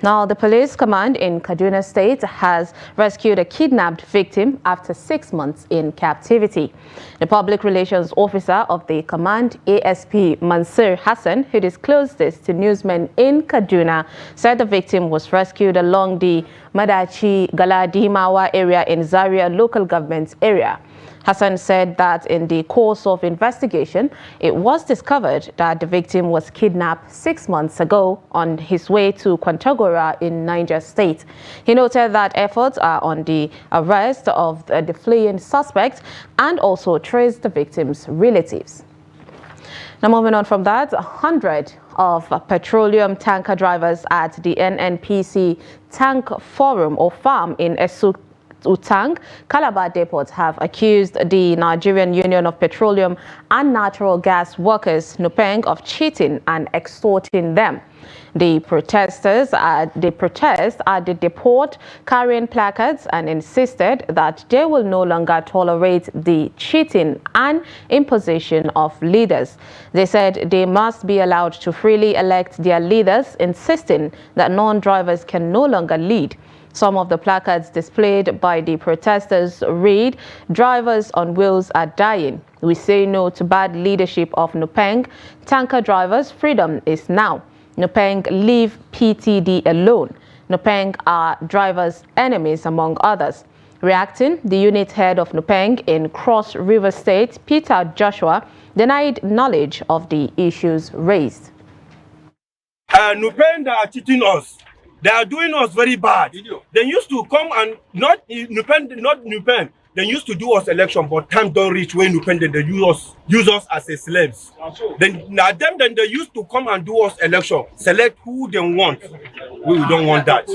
Now, the police command in Kaduna State has rescued a kidnapped victim after 6 months in captivity. The public relations officer of the command, ASP Mansur Hassan, who disclosed this to newsmen in Kaduna, said the victim was rescued along the Madachi-Galadimawa area in Zaria local government area. Hassan said that in the course of investigation, it was discovered that the victim was kidnapped 6 months ago on his way to Kwantagora in Niger State. He noted that efforts are on the arrest of the fleeing suspect and also traced the victim's relatives. Now, moving on from that, 100 of petroleum tanker drivers at the NNPC Tank Forum or Farm in Esuk Utang, Calabar Depot have accused the Nigerian Union of Petroleum and Natural Gas Workers, NUPENG, of cheating and extorting them. The protesters at the depot carrying placards and insisted that they will no longer tolerate the cheating and imposition of leaders. They said they must be allowed to freely elect their leaders, insisting that non-drivers can no longer lead. Some of the placards displayed by the protesters read, "Drivers on wheels are dying. We say no to bad leadership of NUPENG. Tanker drivers, freedom is now. NUPENG, leave PTD alone. NUPENG are drivers' enemies," among others. Reacting, the unit head of NUPENG in Cross River State, Peter Joshua, denied knowledge of the issues raised. NUPENG are cheating us. They are doing us very bad. They used to come and not NUPENG. They used to do us election, but time don't reach when NUPENG they use us as a slaves. Then they used to come and do us election, select who they want. We don't want that.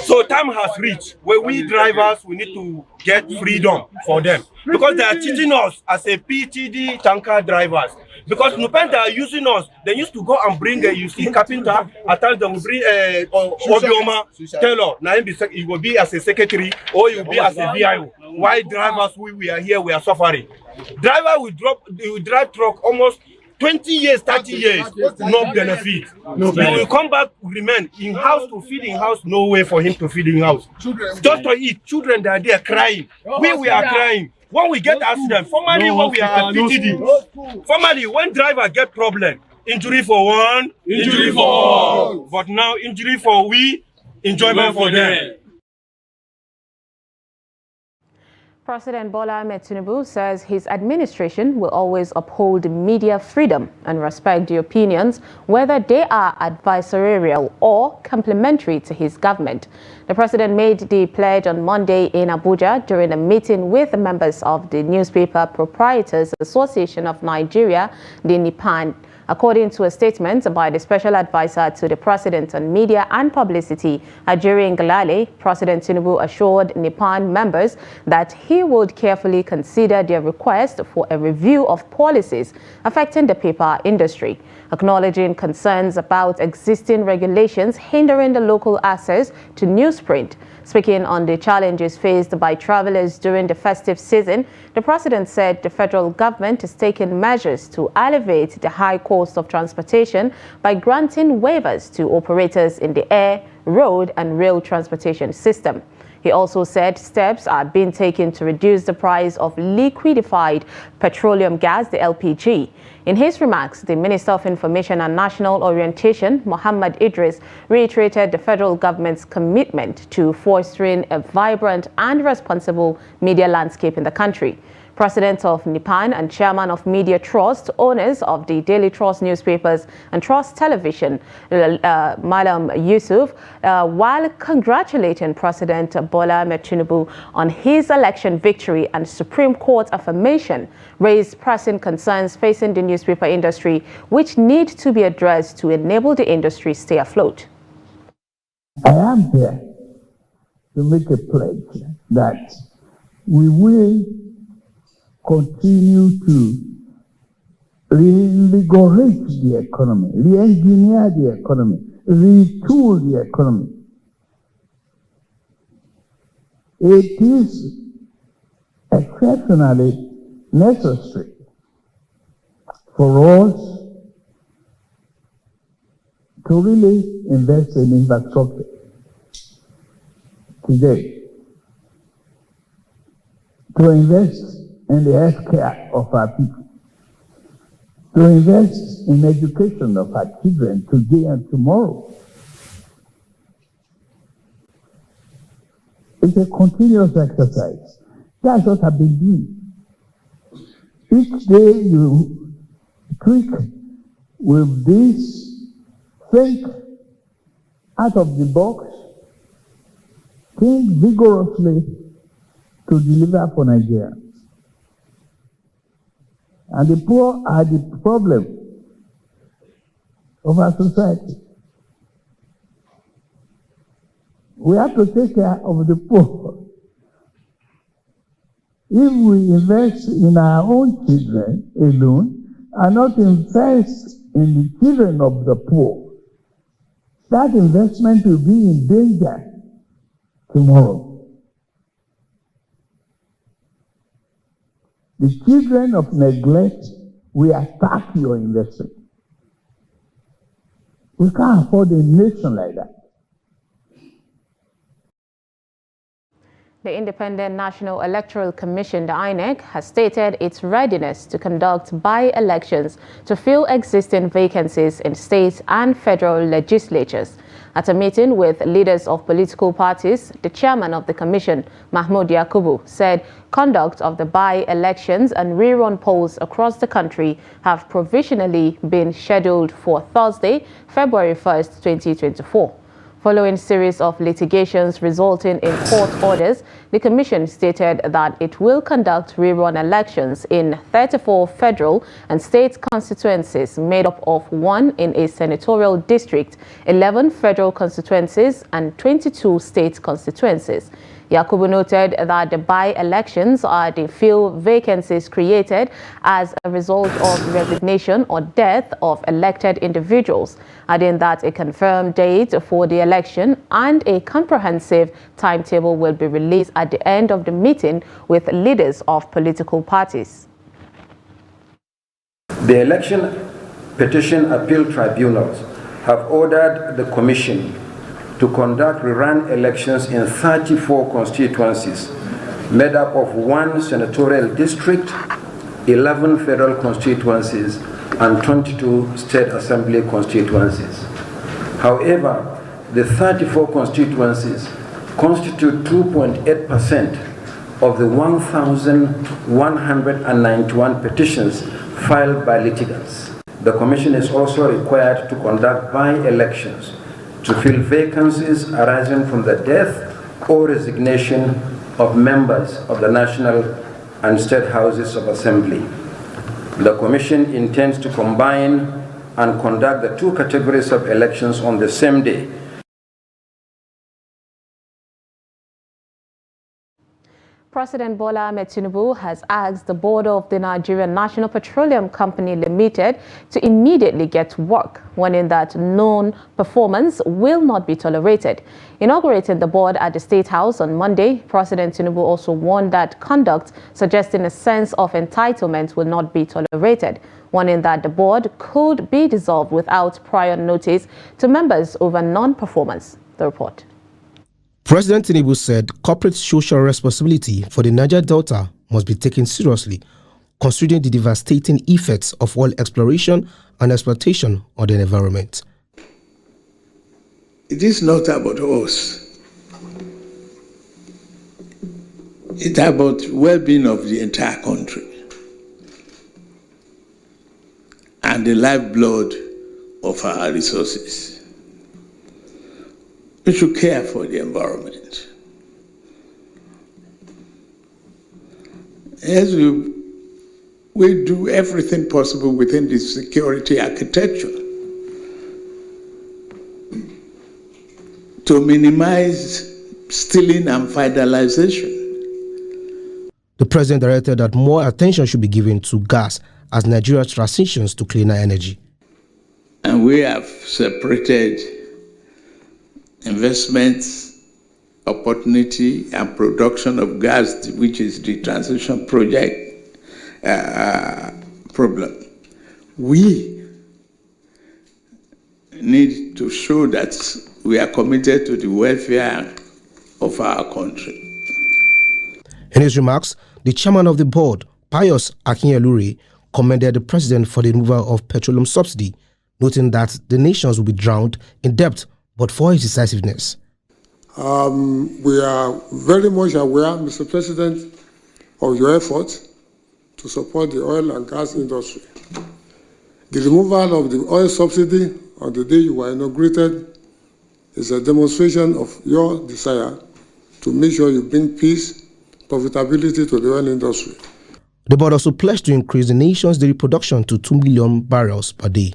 So time has reached where we drivers we need to get freedom for them because they are cheating us as a PTD tanker drivers. Because NUPENG are using us, they used to go and bring you see carpenter. At times they will bring Obioma Taylor. Now he will be as a secretary or he will be as a VIO. Why drivers we are here, we are suffering. Driver will drive truck almost 20 years, 30 years, no benefit. No benefit. He will come back, remain in house to feed in house, no way for him to feed in house. Just to eat, children that are there crying. We are crying. When we get accident, formerly when we are at PTD, formerly when driver get problem, injury for one, injury for all. But now injury for we, enjoyment for them. President Bola Tinubu says his administration will always uphold media freedom and respect the opinions, whether they are adversarial or complementary to his government. The president made the pledge on Monday in Abuja during a meeting with the members of the Newspaper Proprietors Association of Nigeria, the NIPAN. According to a statement by the Special Advisor to the President on Media and Publicity, Ajuri Ngalale, President Tinubu assured NIPAN members that he would carefully consider their request for a review of policies affecting the paper industry, acknowledging concerns about existing regulations hindering the local access to newsprint. Speaking on the challenges faced by travelers during the festive season, the president said the federal government is taking measures to alleviate the high cost of transportation by granting waivers to operators in the air, road, and rail transportation system. He also said steps are being taken to reduce the price of liquefied petroleum gas, the LPG. In his remarks, the Minister of Information and National Orientation, Muhammad Idris, reiterated the federal government's commitment to fostering a vibrant and responsible media landscape in the country. President of NIPAN and Chairman of Media Trust, owners of the Daily Trust newspapers and Trust Television, Malam Yusuf, while congratulating President Bola Tinubu on his election victory and Supreme Court affirmation, raised pressing concerns facing the newspaper industry, which need to be addressed to enable the industry stay afloat. I am here to make a pledge that we will continue to reinvigorate the economy, re-engineer the economy, retool the economy. It is exceptionally necessary for us to really invest in infrastructure today, to invest in the health care of our people, to invest in education of our children today and tomorrow. It's a continuous exercise. That's what I've been doing. Each day you tweak with this, think out of the box, think vigorously to deliver for Nigerians. And the poor are the problem of our society. We have to take care of the poor. If we invest in our own children alone and not invest in the children of the poor, that investment will be in danger tomorrow. The children of neglect will attack your investment. We can't afford a nation like that. The Independent National Electoral Commission, the INEC, has stated its readiness to conduct by-elections to fill existing vacancies in state and federal legislatures. At a meeting with leaders of political parties, the chairman of the commission, Mahmoud Yakubu, said conduct of the by-elections and rerun polls across the country have provisionally been scheduled for Thursday, February 1st, 2024. Following a series of litigations resulting in court orders, the Commission stated that it will conduct rerun elections in 34 federal and state constituencies made up of 1 in a senatorial district, 11 federal constituencies, and 22 state constituencies. Yakubu noted that the by-elections are the few vacancies created as a result of resignation or death of elected individuals, adding that a confirmed date for the election and a comprehensive timetable will be released at the end of the meeting with leaders of political parties. The Election Petition Appeal Tribunals have ordered the Commission to conduct rerun elections in 34 constituencies, made up of 1 senatorial district, 11 federal constituencies, and 22 state assembly constituencies. However, the 34 constituencies constitute 2.8% of the 1,191 petitions filed by litigants. The Commission is also required to conduct by-elections to fill vacancies arising from the death or resignation of members of the National and State Houses of Assembly. The Commission intends to combine and conduct the 2 categories of elections on the same day. President Bola Ahmed Tinubu has asked the board of the Nigerian National Petroleum Company Limited to immediately get to work, warning that non-performance will not be tolerated. Inaugurating the board at the State House on Monday, President Tinubu also warned that conduct suggesting a sense of entitlement will not be tolerated, warning that the board could be dissolved without prior notice to members over non-performance. The report. President Tinubu said corporate social responsibility for the Niger Delta must be taken seriously, considering the devastating effects of oil exploration and exploitation on the environment. It is not about us. It's about well-being of the entire country and the lifeblood of our resources. We should care for the environment. As we do everything possible within the security architecture to minimize stealing and vandalization. The president directed that more attention should be given to gas as Nigeria transitions to cleaner energy. And we have separated investments, opportunity, and production of gas, which is the transition project problem. We need to show that we are committed to the welfare of our country. In his remarks, the chairman of the board, Pius Akinyelure, commended the president for the removal of petroleum subsidy, noting that the nations will be drowned in debt but for his decisiveness. We are very much aware, Mr. President, of your efforts to support the oil and gas industry. The removal of the oil subsidy on the day you were inaugurated is a demonstration of your desire to make sure you bring peace, profitability to the oil industry. The board also pledged to increase the nation's daily production to 2 million barrels per day.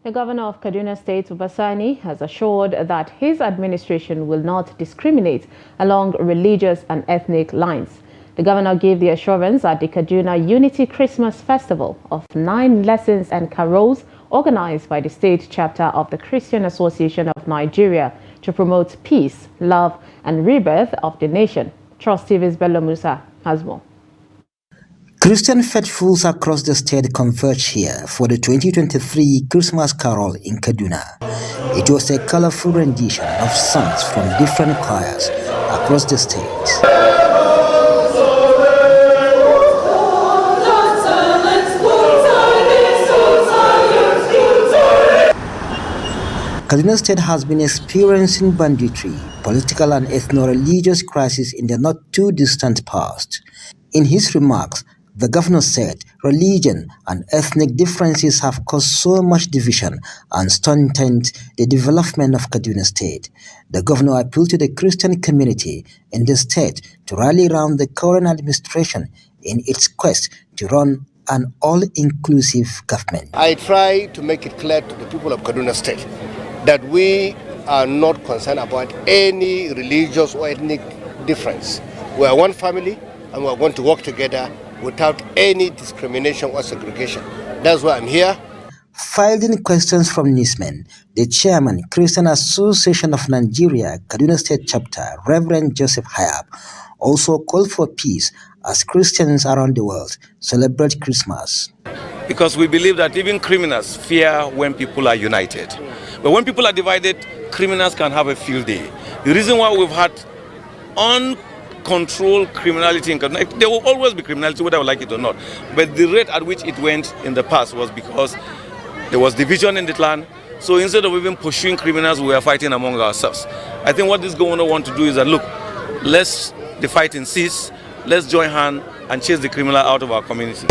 The governor of Kaduna State, Basani, has assured that his administration will not discriminate along religious and ethnic lines. The governor gave the assurance at the Kaduna Unity Christmas Festival of 9 lessons and carols organized by the state chapter of the Christian Association of Nigeria to promote peace, love, and rebirth of the nation. Trust TV's Bello Musa has more. Christian faithfuls across the state converged here for the 2023 Christmas Carol in Kaduna. It was a colorful rendition of songs from different choirs across the state. Kaduna State has been experiencing banditry, political and ethno-religious crisis in the not too distant past. In his remarks, the governor said religion and ethnic differences have caused so much division and stunted the development of Kaduna State. The governor appealed to the Christian community in the state to rally around the current administration in its quest to run an all-inclusive government. I try to make it clear to the people of Kaduna State that we are not concerned about any religious or ethnic difference. We are one family and we are going to work together without any discrimination or segregation. That's why I'm here. Fielding questions from newsmen, the chairman, Christian Association of Nigeria, Kaduna State Chapter, Reverend Joseph Hayab, also called for peace as Christians around the world celebrate Christmas. Because we believe that even criminals fear when people are united. But when people are divided, criminals can have a field day. The reason why we've had uncontrolled criminality in Kaduna, there will always be criminality whether we like it or not. But the rate at which it went in the past was because there was division in the land. So instead of even pursuing criminals, we were fighting among ourselves. I think what this governor wants to do is that, look, let's the fighting cease, let's join hands and chase the criminal out of our community.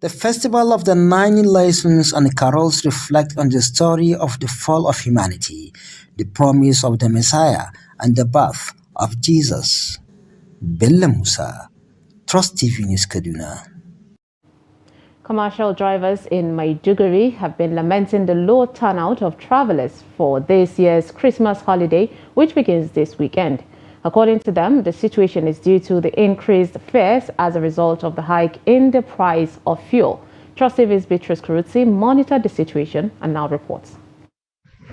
The Festival of the 9 Lessons and Carols reflect on the story of the fall of humanity, the promise of the Messiah, and the birth of Jesus. Bello Musa, Trust TV News, Kaduna. Commercial drivers in Maiduguri have been lamenting the low turnout of travelers for this year's Christmas holiday, which begins this weekend. According to them, the situation is due to the increased fares as a result of the hike in the price of fuel. Trust TV's Beatrice Kurutsi monitored the situation and now reports.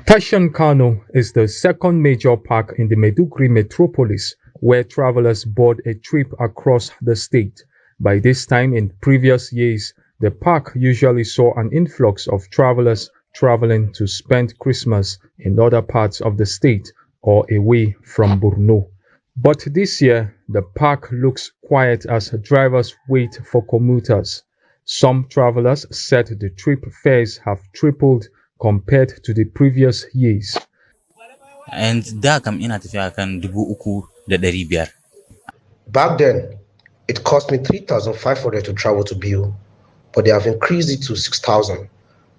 Tashan Kano is the second major park in the Maiduguri metropolis where travelers board a trip across the state. By this time in previous years, the park usually saw an influx of travelers traveling to spend Christmas in other parts of the state or away from Borno. But this year, the park looks quiet as drivers wait for commuters. Some travelers said the trip fares have tripled compared to the previous years. And da kam ina tafiya kan 3,500. Back then, it cost me 3,500 to travel to Biu, but they have increased it to 6,000.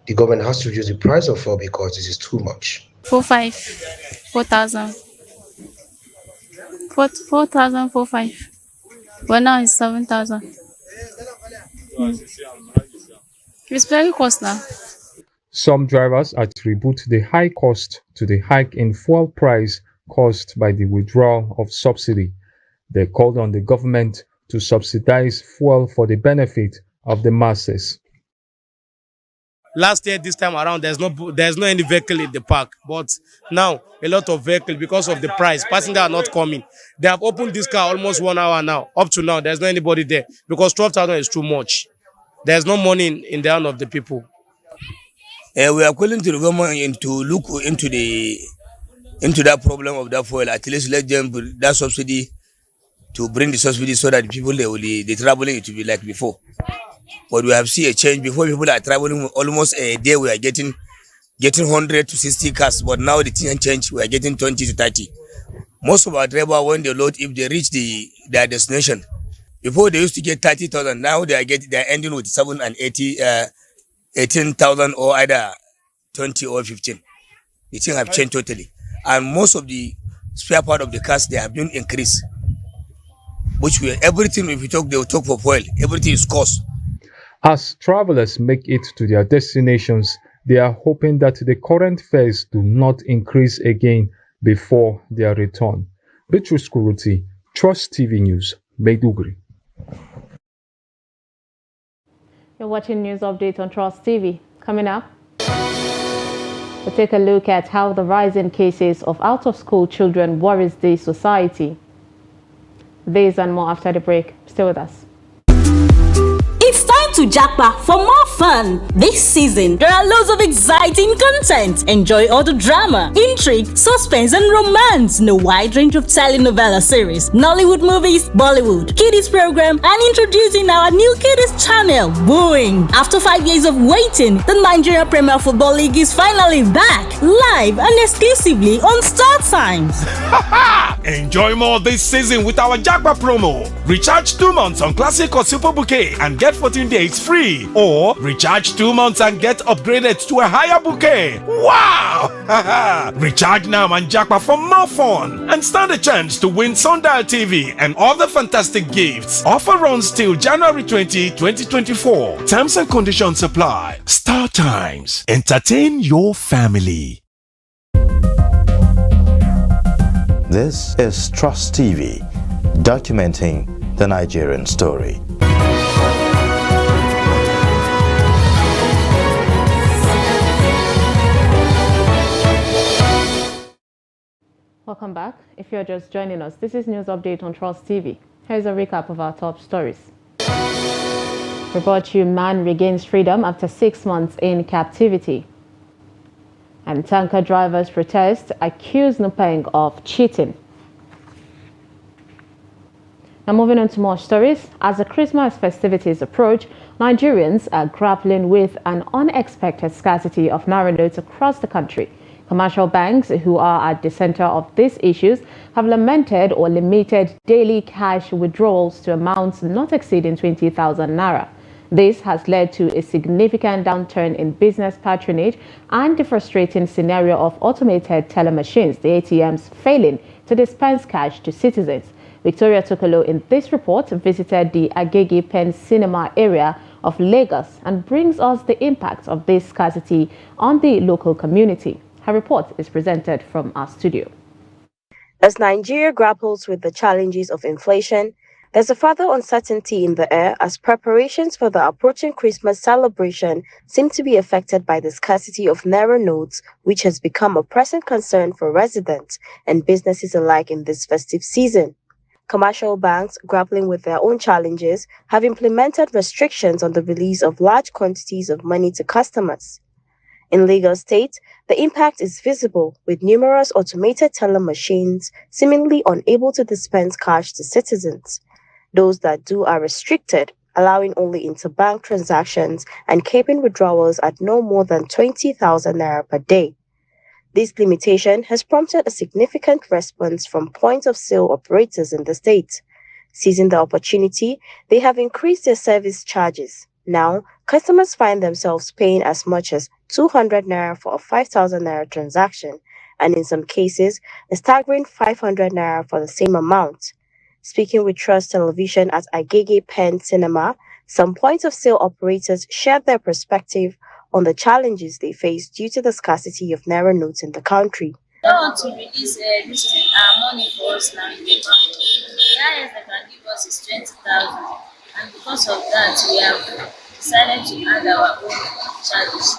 The government has to reduce the price of fuel because this is too much. 4,000. 4,045. But now it's 7,000. It's very costly. Some drivers attribute the high cost to the hike in fuel price caused by the withdrawal of subsidy. They called on the government to subsidize fuel for the benefit of the masses. Last year, this time around, there's no any vehicle in the park. But now, a lot of vehicle because of the price. Passengers are not coming. They have opened this car almost 1 hour now. Up to now, there's no anybody there because 12,000 is too much. There's no money in the hand of the people. We are calling to the government to look into that problem of that fuel. At least let them that subsidy to bring the subsidy so that the people they traveling it will be like before. But we have seen a change. Before people are traveling almost a day we are getting 100 to 60 cars, but now the thing change. We are getting 20 to 30. Most of our drivers when they load, if they reach their destination, before they used to get 30,000, now they are ending with 7 and 18,000 or either 20 or 15. The thing have changed totally, and most of the spare part of the cars they have been increased. Which everything if you talk they will talk for fuel. Everything is cost. As travelers make it to their destinations, they are hoping that the current fares do not increase again before their return. Bitrus Kuruti, Trust TV News, Maiduguri. You're watching News Update on Trust TV. Coming up, we'll take a look at how the rise in cases of out-of-school children worries the society. This and more after the break. Stay with us. It's time to jackpot for more fun. This season, there are loads of exciting content. Enjoy all the drama, intrigue, suspense, and romance in a wide range of telenovela series, Nollywood movies, Bollywood, kiddies program, and introducing our new kiddies channel, Wooing. After 5 years of waiting, the Nigeria Premier Football League is finally back, live and exclusively on Star Times. Enjoy more this season with our jackpot promo. Recharge 2 months on Classic or Super Bouquet and get 14 days free, or recharge 2 months and get upgraded to a higher bouquet. Wow! Recharge now and jackpot for more fun and stand a chance to win Sundial TV and other fantastic gifts. Offer runs till January 20, 2024. Terms and conditions apply. Star Times. Entertain your family. This is Trust TV, documenting the Nigerian story. Welcome back. If you're just joining us, this is News Update on Trust TV. Here's a recap of our top stories. We brought you man regains freedom after 6 months in captivity. And tanker drivers protest, accuse Nupeng of cheating. Now moving on to more stories. As the Christmas festivities approach, Nigerians are grappling with an unexpected scarcity of naira notes across the country. Commercial banks, who are at the center of these issues, have lamented or limited daily cash withdrawals to amounts not exceeding 20,000 naira. This has led to a significant downturn in business patronage and the frustrating scenario of automated teller machines, the ATMs, failing to dispense cash to citizens. Victoria Tokolo in this report visited the Agege Pen Cinema area of Lagos and brings us the impact of this scarcity on the local community. Her report is presented from our studio. As Nigeria grapples with the challenges of inflation, there's a further uncertainty in the air as preparations for the approaching Christmas celebration seem to be affected by the scarcity of naira notes, which has become a pressing concern for residents and businesses alike in this festive season. Commercial banks, grappling with their own challenges, have implemented restrictions on the release of large quantities of money to customers. In Lagos State, the impact is visible, with numerous automated teller machines seemingly unable to dispense cash to citizens. Those that do are restricted, allowing only interbank transactions and keeping withdrawals at no more than 20,000 naira per day. This limitation has prompted a significant response from point-of-sale operators in the state. Seizing the opportunity, they have increased their service charges. Now, customers find themselves paying as much as 200 naira for a 5,000 naira transaction, and in some cases, a staggering 500 naira for the same amount. Speaking with Trust Television at Agege Pen Cinema, some point-of-sale operators shared their perspective on the challenges they face due to the scarcity of naira notes in the country. They want to release money for us now in the bank. The highest they can give us is 20,000, and because of that, we have decided to add our own charges.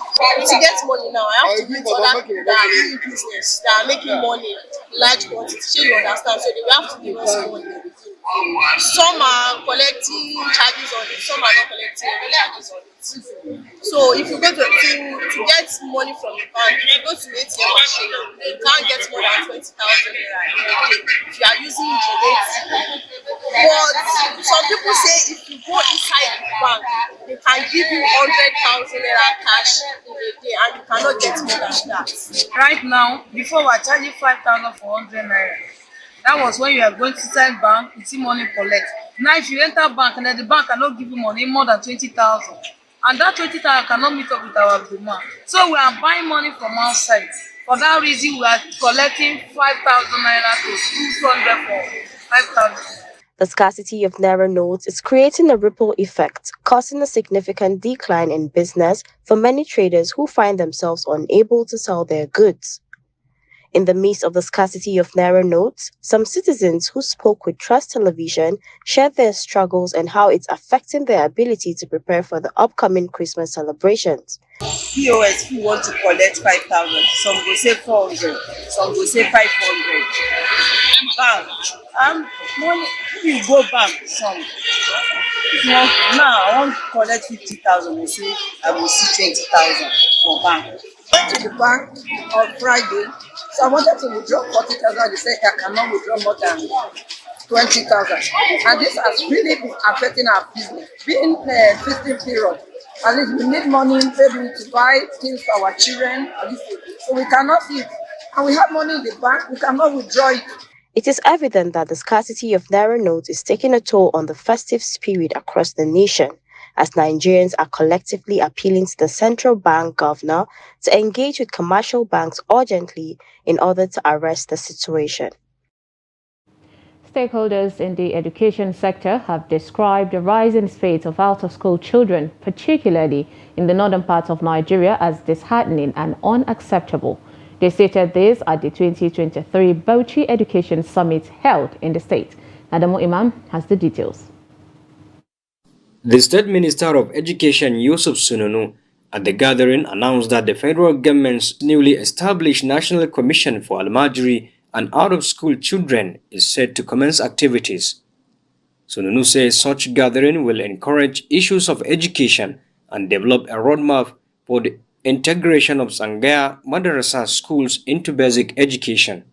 To get money now, I have to meet other people that are doing business, that are making money in large quantities. So you understand? So they will have to give us money. Some are collecting charges on it, some are not collecting any charges on it. So if you go to get money from the bank, if you go to ATM machine, you can't get more than 20,000 naira in a day if you are using the ATM. But some people say if you go inside the bank, they can give you 100,000 naira cash in a day and you cannot get more than that. Right now, before we are charging 5,000 for 100 naira. That was when you are going to inside bank, you see money collect. Now if you enter bank and then the bank cannot give you money more than 20,000, and that 20,000 cannot meet up with our demand. So we are buying money from outside. For that reason, we are collecting 5,000 naira to 200 for 5,000. The scarcity of Naira notes is creating a ripple effect, causing a significant decline in business for many traders who find themselves unable to sell their goods. In the midst of the scarcity of Naira notes, some citizens who spoke with Trust Television shared their struggles and how it's affecting their ability to prepare for the upcoming Christmas celebrations. POS who want to collect 5,000, some go say 400, some go say 500. Bank, money, you go bank, some. Now I want to collect 50,000, they say I will see 20,000 for bank. I went to the bank on Friday, so I wanted to withdraw 40,000. They said I cannot withdraw more than 20,000, and this has really been affecting our business. Being festive period, at least we need money maybe to buy things for our children, at least, so we cannot eat, and we have money in the bank, we cannot withdraw it. It is evident that the scarcity of Naira notes is taking a toll on the festive spirit across the nation, as Nigerians are collectively appealing to the central bank governor to engage with commercial banks urgently in order to arrest the situation. Stakeholders in the education sector have described the rising spate of out-of-school children, particularly in the northern parts of Nigeria, as disheartening and unacceptable. They stated this at the 2023 Bauchi Education Summit held in the state. Adamu Imam has the details. The State Minister of Education, Yusuf Sununu, at the gathering announced that the federal government's newly established National Commission for Almajiri and out-of-school children is set to commence activities. Sununu says such gathering will encourage issues of education and develop a roadmap for the integration of Sangaya Madrasa schools into basic education.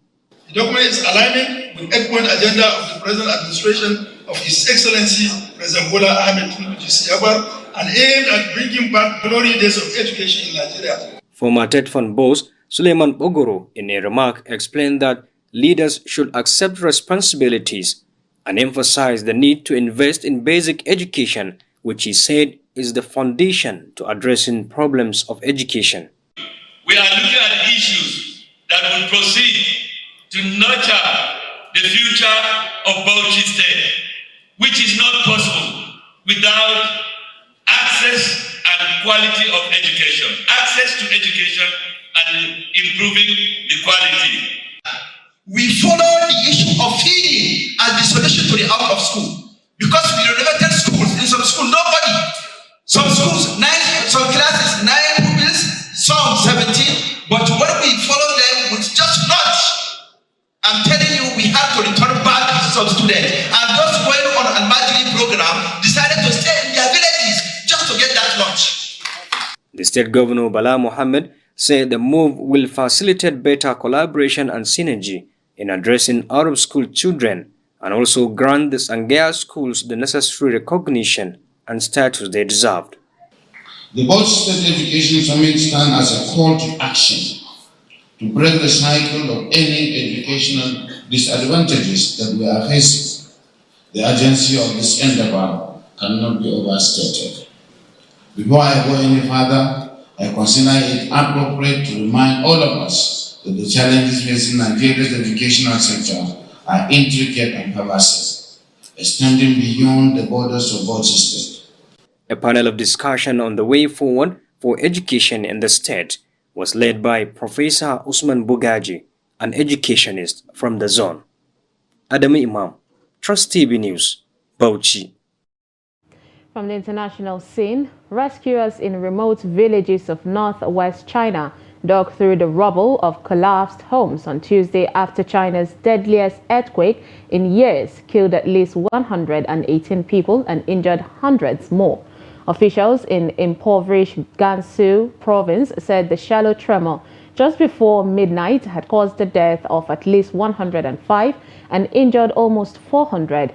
The document is aligning with the 8-point agenda of the present administration of His Excellency President Bola Ahmed Tinubu and aimed at bringing back glory days of education in Nigeria. Former TETFAN boss Suleiman Bogoro, in a remark, explained that leaders should accept responsibilities and emphasize the need to invest in basic education, which he said is the foundation to addressing problems of education. We are looking at issues that will proceed to nurture the future of Bauchi State, which is not possible without access and quality of education. Access to education and improving the quality. We follow the issue of feeding as the solution to the out of school. Because we renovated schools, in some schools, nobody. Some schools, 9, some classes, 9 pupils, some 17, but when we follow them with just not, I'm telling you, we have to return back some students. And those going on an Almajiri program decided to stay in their villages just to get that lunch. The State Governor Bala Mohammed said the move will facilitate better collaboration and synergy in addressing out-of-school children and also grant the Sangaya schools the necessary recognition and status they deserved. The Bauchi State Education Summit stands as a call to action to break the cycle of any educational disadvantages that we are facing. The urgency of this endeavor cannot be overstated. Before I go any further, I consider it appropriate to remind all of us that the challenges facing Nigeria's educational sector are intricate and pervasive, extending beyond the borders of Bauchi State. A panel of discussion on the way forward for education in the state was led by Professor Usman Bugaji, an educationist from the zone. Adamu Imam, Trust TV News, Bauchi. From the international scene, rescuers in remote villages of northwest China dug through the rubble of collapsed homes on Tuesday after China's deadliest earthquake in years killed at least 118 people and injured hundreds more. Officials in impoverished Gansu province said the shallow tremor just before midnight had caused the death of at least 105 and injured almost 400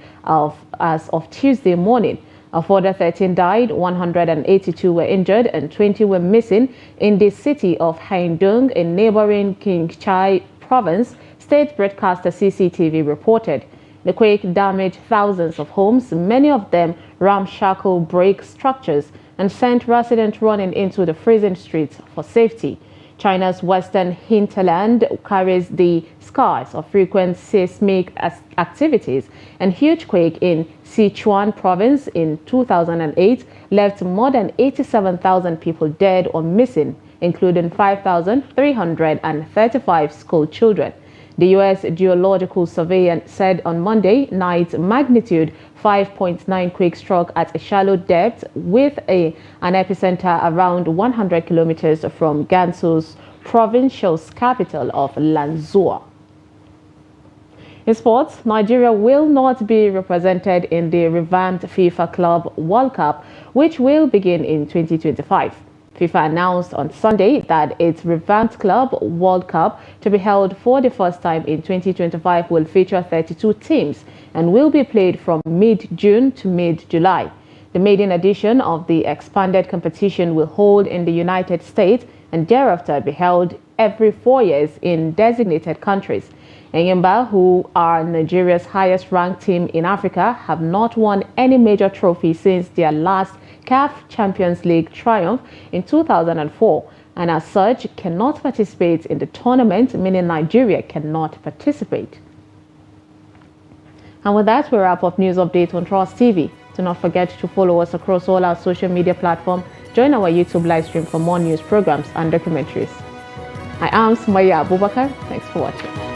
as of Tuesday morning. A further 13 died, 182 were injured, and 20 were missing in the city of Haidong in neighboring Qinghai province, state broadcaster CCTV reported. The quake damaged thousands of homes, many of them ramshackle brick structures, and sent residents running into the freezing streets for safety. China's western hinterland carries the scars of frequent seismic activities, and huge quake in Sichuan province in 2008 left more than 87,000 people dead or missing, including 5,335 school children. The U.S. Geological Survey said on Monday night magnitude 5.9 quake struck at a shallow depth with an epicenter around 100 kilometers from Gansu's provincial capital of Lanzhou. In sports, Nigeria will not be represented in the revamped FIFA Club World Cup, which will begin in 2025. FIFA announced on Sunday that its revamped Club World Cup, to be held for the first time in 2025, will feature 32 teams and will be played from mid-June to mid-July. The maiden edition of the expanded competition will hold in the United States and thereafter be held every 4 years in designated countries. Enyimba, who are Nigeria's highest-ranked team in Africa, have not won any major trophy since their last CAF Champions League triumph in 2004, and as such cannot participate in the tournament, meaning Nigeria cannot participate. And with that, we wrap up news update on Trust TV. Do not forget to follow us across all our social media platforms. Join our YouTube live stream for more news programs and documentaries. I am Sumaya Abubakar. Thanks for watching.